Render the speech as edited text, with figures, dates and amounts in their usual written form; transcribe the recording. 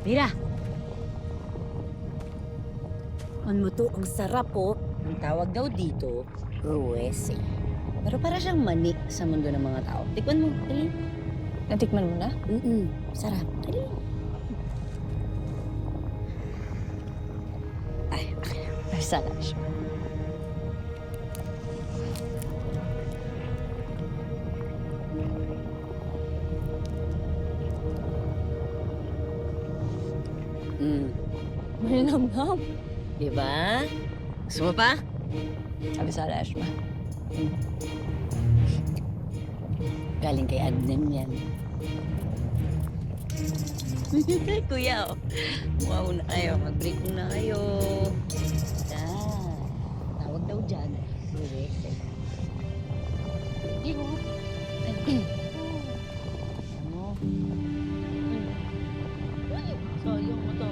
Mira! Ano mo to? Ang sarap po. Ang tawag daw dito, ruwese. Pero para siyang mani sa mundo ng mga tao. Tikman mo, dali. Natikman mo na? Sarap. Dali. Ay, okay. Ay, sana siya. Malinamnam. Diba? Gusto mo pa? Sabi sa Rashma. Galing kay Agnem yan. Kuya, oh. Wow na kayo. Mag-break muna kayo. Yan. Tawag daw dyan. Ruwese. Iyo. Ano? Sayang mo to.